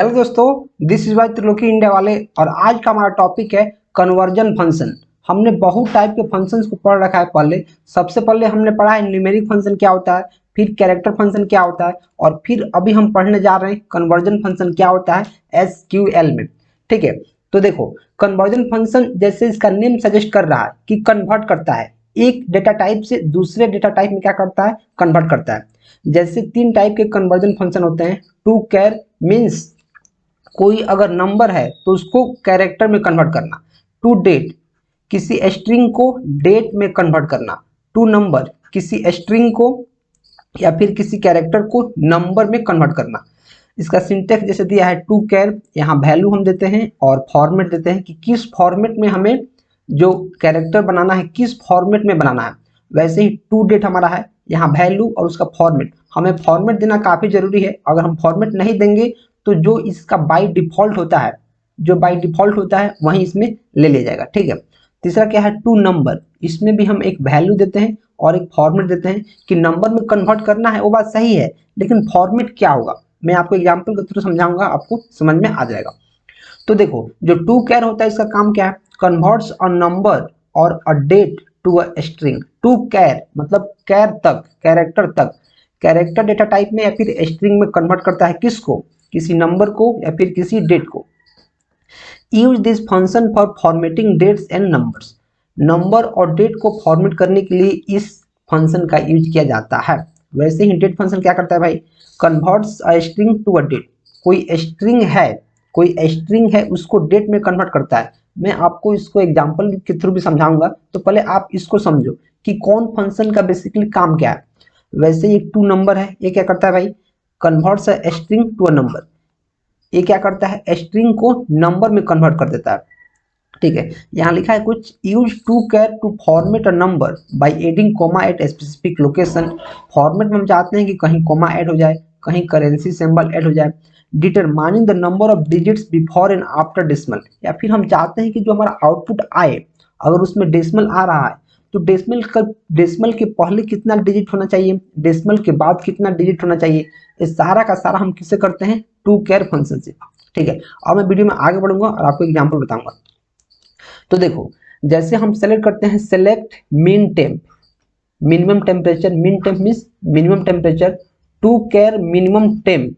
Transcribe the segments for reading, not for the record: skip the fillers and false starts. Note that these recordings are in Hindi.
हेलो दोस्तों, this is Y Triloki India वाले। और आज का हमारा टॉपिक है कन्वर्जन फंक्शन। हमने बहुत टाइप के फंक्शंस को पढ़ रखा है। सबसे पहले हमने पढ़ा है न्यूमेरिक फंक्शन क्या होता है, फिर कैरेक्टर फंक्शन क्या होता है, और फिर अभी हम पढ़ने जा रहे हैं कन्वर्जन फंक्शन क्या होता है एसक्यूएल में। ठीक है, तो देखो कन्वर्जन फंक्शन जैसे इसका नेम सजेस्ट कर रहा है कि कन्वर्ट करता है, एक डेटा टाइप से दूसरे डेटा टाइप में क्या करता है, कन्वर्ट करता है। जैसे तीन टाइप के कन्वर्जन फंक्शन होते हैं। टू कैर मीन्स कोई अगर नंबर है तो उसको कैरेक्टर में कन्वर्ट करना। टू डेट किसी स्ट्रिंग को डेट में कन्वर्ट करना। टू नंबर किसी स्ट्रिंग को या फिर किसी कैरेक्टर को नंबर में कन्वर्ट करना। इसका सिंटेक्स जैसे दिया है टू कैर, यहाँ वैल्यू हम देते हैं और फॉर्मेट देते हैं कि किस फॉर्मेट में हमें जो कैरेक्टर बनाना है किस फॉर्मेट में बनाना है। वैसे ही टू डेट हमारा है, यहाँ वैल्यू और उसका फॉर्मेट। हमें फॉर्मेट देना काफ़ी जरूरी है, अगर हम फॉर्मेट नहीं देंगे तो जो इसका बाय डिफॉल्ट होता है, जो बाय डिफॉल्ट होता है वहीं इसमें ले लिया जाएगा। ठीक है, तीसरा क्या है टू नंबर, इसमें भी हम एक वैल्यू देते हैं और एक फॉर्मेट देते हैं कि नंबर में कन्वर्ट करना है, वो बात सही है, लेकिन फॉर्मेट क्या होगा मैं आपको एग्जांपल के थ्रू समझाऊंगा, आपको समझ में आ जाएगा। तो देखो जो टू कैर होता है इसका काम क्या है, कन्वर्ट्स अ नंबर और a date to a string. To char मतलब कैर तक, कैरेक्टर तक, कैरेक्टर डेटा टाइप में या फिर स्ट्रिंग में कन्वर्ट करता है किसको, किसी नंबर को या फिर किसी डेट को। Use this function for formatting dates and numbers, number और डेट को फॉर्मेट करने के लिए इस फंक्शन का यूज किया जाता है। वैसे ही डेट फंक्शन क्या करता है भाई, converts a string to a date, कोई स्ट्रिंग है, कोई स्ट्रिंग है उसको डेट में कन्वर्ट करता है। मैं आपको इसको एग्जांपल के थ्रू भी समझाऊंगा, तो पहले आप इसको समझो कि कौन फंक्शन का बेसिकली काम क्या है। वैसे ये टू नंबर है, ये क्या करता है भाई, converts a string to a number. ये क्या करता है, स्ट्रिंग को नंबर में कन्वर्ट कर देता है। ठीक है, यहाँ लिखा है कुछ, use to char to format a number by adding comma at specific location. Format में हम चाहते हैं कि कहीं कोमा ऐड हो जाए, कहीं करेंसी सिंबल ऐड हो जाए। Determining the number of digits before and after decimal, या फिर हम चाहते हैं कि जो हमारा आउटपुट आए अगर उसमें डेसिमल आ रहा है तो डेसिमल के पहले कितना डिजिट होना चाहिए, डेसिमल के बाद कितना डिजिट होना चाहिए। ये सारा का सारा हम किससे करते हैं, टू कैर फंक्शन से। ठीक है, अब मैं वीडियो में आगे बढ़ूंगा और आपको एग्जांपल बताऊंगा। तो देखो जैसे हम सेलेक्ट करते हैं, select mean temp, minimum temperature, mean temp means minimum temperature, to char minimum temp.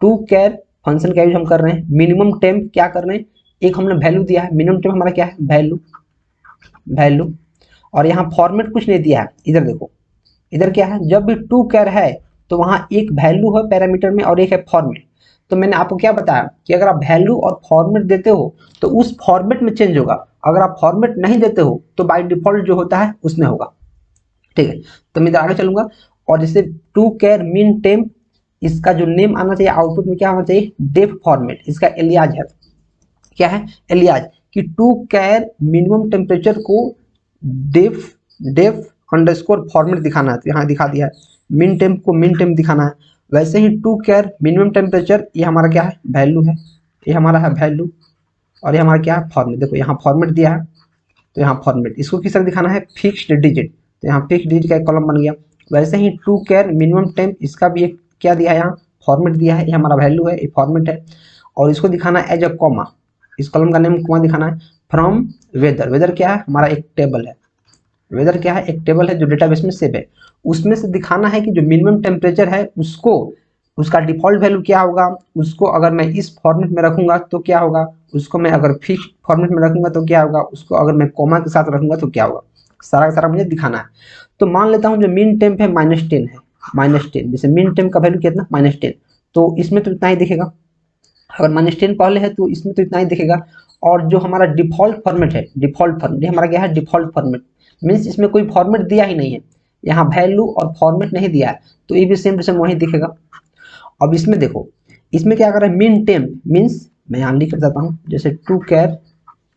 To char function का यूज हम कर रहे हैं, मिनिमम टेम्प क्या कर रहे हैं, एक हमने वैल्यू दिया है, मिनिमम टेम्प हमारा क्या है, वैल्यू, वैल्यू। और यहाँ फॉर्मेट कुछ नहीं दिया है, इधर देखो, इधर क्या है, जब भी टू कैर है तो वहां एक वैल्यू है पैरामीटर में और एक है फॉर्मेट। तो मैंने आपको क्या बताया कि अगर आप वैल्यू और फॉर्मेट देते हो तो उस फॉर्मेट में चेंज होगा, अगर आप फॉर्मेट नहीं देते हो तो बाय डिफॉल्ट जो होता है उसमें होगा। ठीक है, तो मैं इधर आगे चलूंगा। और जैसे टू कैर मीन टेम्प, इसका जो नेम आना चाहिए आउटपुट में क्या होना चाहिए, डेफ फॉर्मेट, इसका एलियाज है, क्या है एलियाज, कि टू कैर मिनिमम टेम्परेचर को डेफ डेफ अंडरस्कोर फॉर्मेट दिखाना है, तो यहाँ दिखा दिया है। मिन टेम्प को मिन टेम्प दिखाना है। वैसे ही टू कैर मिनिमम टेम्परेचर, ये हमारा क्या है, वैल्यू है, ये हमारा है वैल्यू, और ये हमारा क्या है, फॉर्मेट। देखो यहाँ फॉर्मेट दिया है तो यहाँ फॉर्मेट, इसको किस तरह दिखाना है, फिक्स्ड डिजिट, तो यहाँ फिक्स्ड डिजिट का एक कॉलम बन गया। वैसे ही टू कैर मिनिमम टेम्प, इसका भी एक क्या दिया है, यहाँ फॉर्मेट दिया है, ये हमारा वैल्यू है, ये फॉर्मेट है। और इसको दिखाना है एज अ कॉमा, इस कॉलम का नेम कॉमा दिखाना है। फ्रॉम वेदर, वेदर क्या है, हमारा एक टेबल है, वेदर क्या है, एक टेबल है जो डेटाबेस में सेव है, उसमें से दिखाना है कि जो मिनिमम टेम्परेचर है उसको, उसका डिफॉल्ट वैल्यू क्या होगा, उसको अगर मैं इस फॉर्मेट में रखूंगा तो क्या होगा, उसको मैं अगर फिक्स फॉर्मेट में रखूंगा तो क्या होगा, उसको अगर मैं कोमा के साथ रखूंगा तो क्या होगा, सारा का सारा मुझे दिखाना है। तो मान लेता हूँ जो मिन टेम्प है -10 है, -10, जैसे मिन टेम्प का वैल्यू कितना, -10, तो इसमें तो इतना ही दिखेगा। अगर -10 पहले है तो इसमें तो इतना ही दिखेगा। और जो हमारा डिफॉल्ट फॉर्मेट है, डिफॉल्ट फॉर्मेट, ये हमारा क्या है, डिफॉल्ट फॉर्मेट मीन्स इसमें कोई फॉर्मेट दिया ही नहीं है, यहाँ वैल्यू और फॉर्मेट नहीं दिया है, तो ये भी सेम टू सेम वही दिखेगा। अब इसमें देखो, इसमें क्या कर रहा है, मिन टेम्प मीन्स, मैं यहाँ लिख देता हूँ, जैसे टू कैर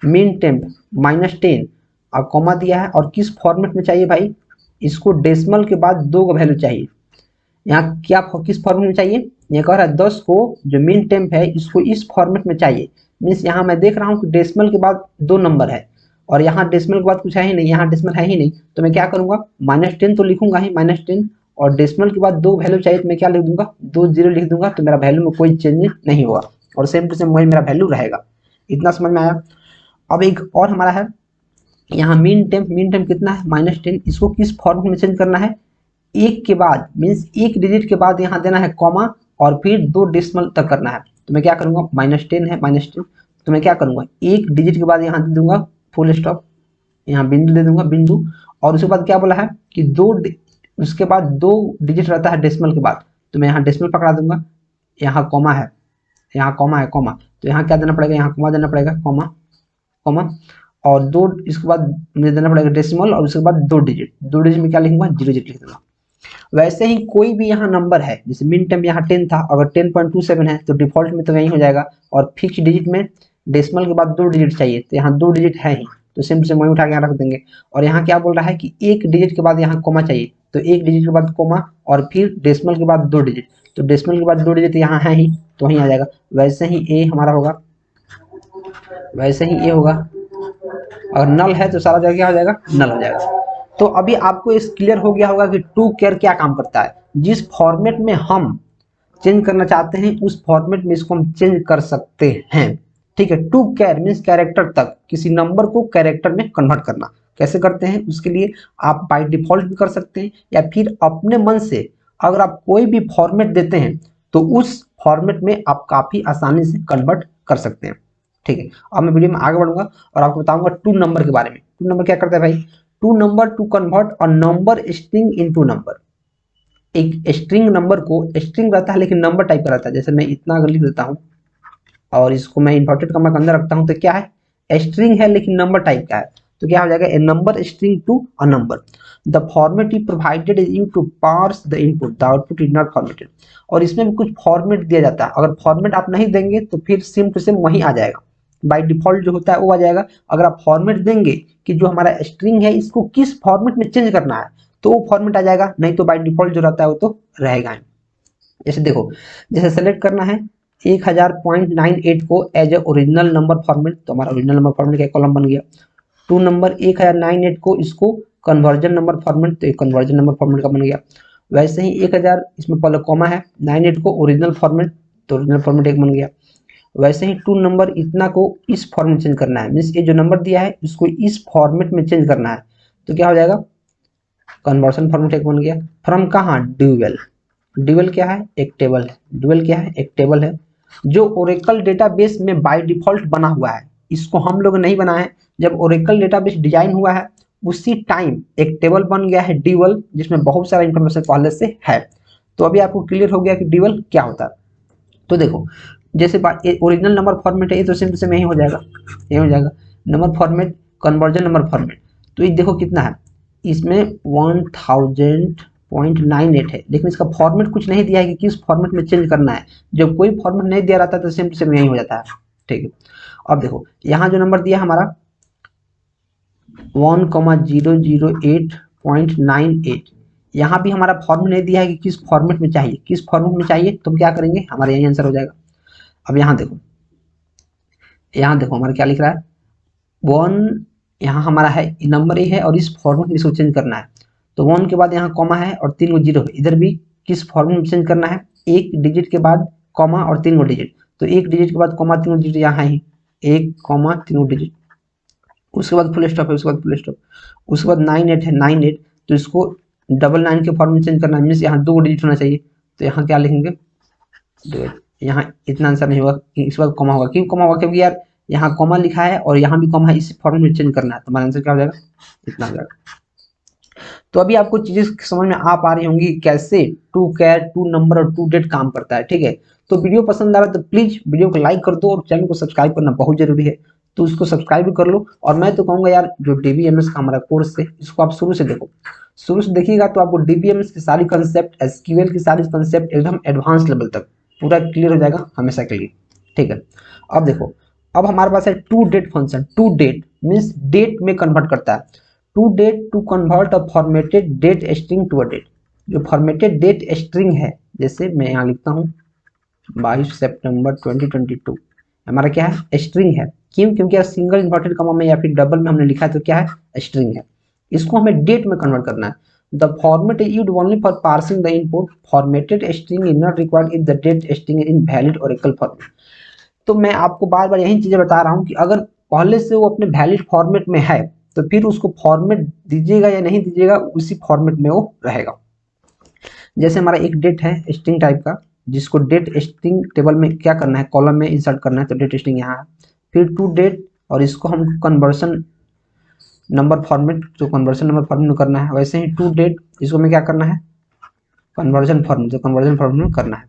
मिन टेम्प -10 और कॉमा दिया है, और किस फॉर्मेट में चाहिए भाई, इसको डेसिमल के बाद 2 का वैल्यू चाहिए। यहाँ क्या किस फॉर्मेट में चाहिए, ये कह रहा है 10 को जो मिन टेम्प है इसको इस फॉर्मेट में चाहिए। मीन्स यहाँ मैं देख रहा हूँ कि डेसिमल के बाद 2 नंबर है और यहाँ डेसिमल के बाद कुछ है ही नहीं, यहाँ डेसिमल है ही नहीं, तो मैं क्या करूँगा, -10 तो लिखूंगा ही, -10, और डेसिमल के बाद 2 वैल्यू चाहिए तो मैं क्या लिख दूंगा, 2 0 लिख दूंगा, तो मेरा वैल्यू में कोई चेंज नहीं होगा। और सेम टू सेम वही मेरा वैल्यू रहेगा। इतना समझ में आया। अब एक और हमारा है यहाँ मीन टाइम कितना है -10। इसको किस फॉर्मेट में चेंज करना है, एक के बाद मीन्स एक डिजिट के बाद यहाँ देना है कॉमा और फिर 2 डेसिमल तक करना है। तो मैं क्या करूँगा, -10 है -10, तो मैं क्या करूँगा एक डिजिट के बाद यहाँ दे दूंगा फुल स्टॉप, यहाँ बिंदु दे दूंगा बिंदु, और उसके बाद क्या बोला है कि उसके बाद 2 डिजिट रहता है डेसिमल के बाद, तो मैं यहाँ डेसिमल पकड़ा दूंगा, यहाँ कॉमा है, यहाँ कॉमा है कॉमा, तो यहाँ क्या देना पड़ेगा, यहाँ कॉमा देना पड़ेगा कॉमा कॉमा, और 2 इसके बाद मुझे देना पड़ेगा डेसिमल, और उसके बाद 2 डिजिट में क्या लिखूंगा 0 लिख दूंगा। वैसे ही कोई भी यहाँ नंबर है, जैसे मिन टाइम यहाँ 10 था, अगर 10.27 है तो डिफॉल्ट में तो यही हो जाएगा, और फिक्स डिजिट में डेसिमल के बाद 2 डिजिट चाहिए, तो यहाँ 2 डिजिट है ही, तो सिंपल से वही उठा के यहाँ रख देंगे। और यहाँ क्या बोल रहा है कि एक डिजिट के बाद यहाँ कोमा चाहिए, तो एक डिजिट के बाद कोमा और फिर डेसिमल के बाद 2 डिजिट, तो डेसिमल के बाद 2 डिजिट यहाँ है ही, तो वहीं आ जाएगा। वैसे ही ए हमारा होगा, वैसे ही ए होगा, अगर नल है तो सारा जगह क्या हो जाएगा, नल हो जाएगा। तो अभी आपको इस क्लियर हो गया होगा कि टू केयर क्या काम करता है। जिस फॉर्मेट में हम चेंज करना चाहते हैं उस फॉर्मेट में इसको हम चेंज कर सकते हैं, ठीक है। टू केयर मीन्स कैरेक्टर तक, किसी नंबर को कैरेक्टर में कन्वर्ट करना। कैसे करते हैं, उसके लिए आप बाय डिफॉल्ट भी कर सकते हैं, या फिर अपने मन से अगर आप कोई भी फॉर्मेट देते हैं तो उस फॉर्मेट में आप काफ़ी आसानी से कन्वर्ट कर सकते हैं, ठीक है। अब मैं वीडियो में आगे बढ़ूंगा और आपको बताऊंगा टू नंबर के बारे में। टू नंबर क्या करता है भाई, to number to convert a number string into number. एक स्ट्रिंग नंबर को, स्ट्रिंग रहता है लेकिन नंबर टाइप का रहता है, जैसे मैं इतना अगर लिख देता हूँ और इसको मैं इन्वर्टेड कॉमा के अंदर रखता हूँ, तो क्या है स्ट्रिंग है लेकिन नंबर टाइप का है, तो क्या हो जाएगा a number string to a number. The format is provided is you to parse the input, the output is not formatted. और इसमें भी कुछ फॉर्मेट दिया जाता है, अगर फॉर्मेट आप नहीं देंगे तो फिर सेम टू सेम वही आ जाएगा, बाय डिफॉल्ट जो होता है वो आ जाएगा। अगर आप फॉर्मेट देंगे कि जो हमारा स्ट्रिंग है इसको किस फॉर्मेट में चेंज करना है तो वो फॉर्मेट आ जाएगा, नहीं तो बाय डिफॉल्ट जो रहता है वो तो रहेगा। जैसे देखो, जैसे सेलेक्ट करना है 1000.98 को as a original number format, तो हमारा ओरिजिनल नंबर फॉर्मेट का कॉलम बन गया। टू नंबर 1098 को इसको कन्वर्जन नंबर फॉर्मेट, तो एक कन्वर्जन नंबर फॉर्मेट का बन गया। वैसे ही 1000 इसमें पहले कॉमा है, 98 को ओरिजिनल फॉर्मेट, तो ओरिजिनल फॉर्मेट एक बन गया। वैसे ही टू नंबर इतना को इस फॉर्मेट में चेंज करना है, मीन्स ये जो नंबर दिया है इसको इस फॉर्मेट में चेंज करना है, तो क्या हो जाएगा कन्वर्सन फॉर्मेट एक बन गया। फ्रॉम कहाँ, ड्यूअल। ड्यूअल क्या है, एक टेबल है। ड्यूअल क्या है, एक टेबल है जो ओरेकल डेटाबेस में बाय डिफॉल्ट बना हुआ है, इसको हम लोग नहीं बनाए हैं। जब ओरेकल डेटाबेस डिजाइन हुआ है उसी टाइम एक टेबल बन गया है ड्यूअल, जिसमें बहुत सारा इंफॉर्मेशन पहले से है। तो अभी आपको क्लियर हो गया कि ड्यूअल क्या होता है। तो देखो, जैसे ओरिजिनल नंबर फॉर्मेट है ये तो सिंपल से में ही हो जाएगा, ये हो जाएगा number format conversion number format. तो ये देखो कितना है, इसमें 1000.98 है, लेकिन इसका फॉर्मेट कुछ नहीं दिया है कि किस फॉर्मेट में चेंज करना है। जब कोई फॉर्मेट नहीं दिया रहता तो सिंपल से में यही हो जाता है, ठीक है। अब देखो यहाँ जो नंबर दिया हमारा 1,008.98, यहाँ भी हमारा फॉर्मेट नहीं दिया है कि किस फॉर्मेट में चाहिए, किस फॉर्मेट में चाहिए तो हम क्या करेंगे, हमारा यही आंसर हो जाएगा। अब यहाँ देखो, यहाँ देखो हमारा क्या लिख रहा है 1, यहाँ हमारा है नंबर ए है और इस फॉर्मेट में इसको चेंज करना है, तो 1 के बाद यहाँ कॉमा है और 3 को 0 है। इधर भी किस फॉर्मेट में चेंज करना है, एक डिजिट के बाद कॉमा और 3 डिजिट, तो एक डिजिट के बाद कॉमा 3 डिजिट यहाँ है 1 कॉमा 3 डिजिट, उसके बाद फुल स्टॉप है, उसके बाद फुल स्टॉप, उसके बाद 98 है 98, तो इसको 99 के फॉर्म में चेंज करना है, मीन्स यहाँ 2 डिजिट होना चाहिए, तो यहाँ क्या लिखेंगे, यहाँ इतना आंसर नहीं होगा, इसके बाद कॉमा होगा। क्यों कॉमा होगा, क्योंकि यार यहाँ कॉमा लिखा है और यहाँ भी कॉमा है, इस फॉर्मेट में चेंज करना है, तो हमारा आंसर क्या हो जाएगा, इतना हो जाएगा। तो अभी आपको चीजें समझ में आ पा रही होंगी कैसे टू कैर, टू नंबर और टू डेट काम करता है, ठीक है। तो वीडियो पसंद आ रहा है तो प्लीज वीडियो को लाइक कर दो और चैनल को सब्सक्राइब करना बहुत जरूरी है, तो उसको सब्सक्राइब भी कर लो। और मैं तो कहूँगा यार जो डीबीएमएस का हमारा कोर्स है इसको आप शुरू से देखो, शुरू से देखिएगा तो आपको डीबीएमएस की सारी कंसेप्ट, एसक्यूएल की सारी कंसेप्ट एकदम एडवांस लेवल तक पूरा क्लियर हो जाएगा हमेशा के लिए, ठीक है। अब देखो, अब हमारे पास है to date function. To date means date में कन्वर्ट करता है। To date to convert a formatted date string to a date. जो फॉर्मेटेड डेट स्ट्रिंग है, जैसे मैं यहाँ लिखता हूँ 22 सितंबर 2022, हमारा क्या है, स्ट्रिंग है। क्यों, क्योंकि सिंगल इन्वर्टेड कॉमा में या फिर डबल में हमने लिखा है तो क्या है, स्ट्रिंग है। इसको हमें डेट में कन्वर्ट करना है। The format is used only for parsing the input, formatted string is not required if the date string is invalid or equal format. तो मैं आपको बार बार यही चीज़ें बता रहा हूँ कि अगर पहले से वो अपने वैलिड फॉर्मेट में है तो फिर उसको फॉर्मेट दीजिएगा या नहीं दीजिएगा, उसी फॉर्मेट में वो रहेगा। जैसे हमारा एक डेट है स्ट्रिंग टाइप का, जिसको डेट स्ट्रिंग टेबल में क्या करना है, कॉलम में इंसर्ट करना है, तो डेट स्ट्रिंग यहाँ है। फिर टू डेट, और इसको हम कन्वर्सन नंबर फॉर्मेट, जो कन्वर्सन नंबर फॉर्मेट में करना है। वैसे ही टू डेट, इसको मैं क्या करना है, कन्वर्जन फॉर्मेट, जो कन्वर्जन फॉर्मेट में करना है।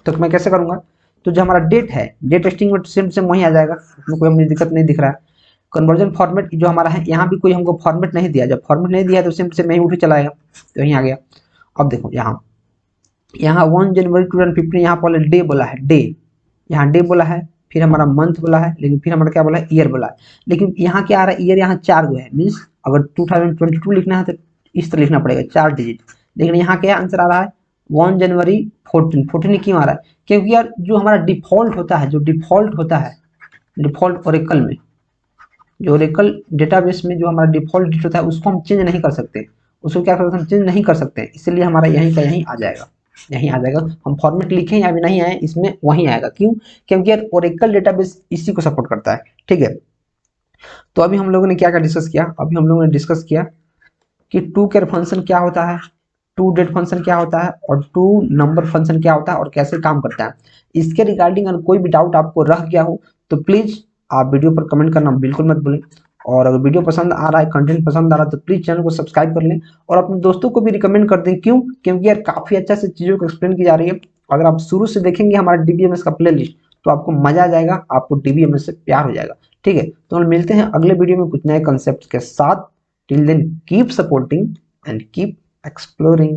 तो मैं कैसे करूँगा, तो जो हमारा डेट है, डेट स्ट्रिंग में सेम सेम वही आ जाएगा, उसमें कोई मुझे दिक्कत नहीं दिख रहा है। कन्वर्जन फॉर्मेट जो हमारा है, यहाँ भी कोई हमको फॉर्मेट नहीं दिया, जब फॉर्मेट नहीं दिया तो सेम सेम यही उठ चला आएगा, तो यहीं आ गया। अब देखो यहाँ 1 जनवरी 2015, यहाँ पहले डे बोला है, डे, यहाँ डे बोला है, फिर हमारा मंथ बोला है, लेकिन फिर हमारा क्या बोला है, ईयर बोला है। लेकिन यहाँ क्या आ रहा है, ईयर यहाँ 4 गो है, मीन्स अगर 2022 लिखना है तो इस तरह लिखना पड़ेगा 4 डिजिट। लेकिन यहाँ क्या आंसर आ रहा है 1 जनवरी 14 क्यों आ रहा है, क्योंकि यार जो हमारा डिफॉल्ट होता है, जो डिफॉल्ट होता है, डिफॉल्ट ओरेकल में, जो ओरेकल डेटाबेस में जो हमारा डिफॉल्ट डेट होता है उसको हम चेंज नहीं कर सकते, उसको क्या कर सकते हैं, चेंज नहीं कर सकते, इसलिए हमारा यहीं का यहीं आ जाएगा, यहीं आ जाएगा। हम फॉर्मेट लिखें या भी नहीं आए, इसमें वहीं आएगा। क्यों, क्योंकि यार ओरेकल डेटाबेस इसी को सपोर्ट करता है, ठीक है। तो अभी हम लोगों ने क्या क्या डिस्कस किया, अभी हम लोगों ने डिस्कस किया कि टू केयर फंक्शन क्या होता है, टू डेट फंक्शन क्या होता है, और टू नंबर फंक्शन क्या होता है और कैसे काम करता है। इसके रिगार्डिंग अगर कोई भी डाउट आपको रह गया हो तो प्लीज आप वीडियो पर कमेंट करना बिल्कुल मत भूलें। और अगर वीडियो पसंद आ रहा है, कंटेंट पसंद आ रहा है, तो प्लीज चैनल को सब्सक्राइब कर लें और अपने दोस्तों को भी रिकमेंड कर दें। क्यों, क्योंकि यार काफी अच्छा से चीजों को एक्सप्लेन की जा रही है। अगर आप शुरू से देखेंगे हमारा डीबीएमएस का प्ले लिस्ट तो आपको मजा आ जाएगा, आपको डीबीएमएस से प्यार हो जाएगा, ठीक है। तो हम मिलते हैं अगले वीडियो में कुछ नए कंसेप्ट के साथ। Till then keep supporting and keep exploring.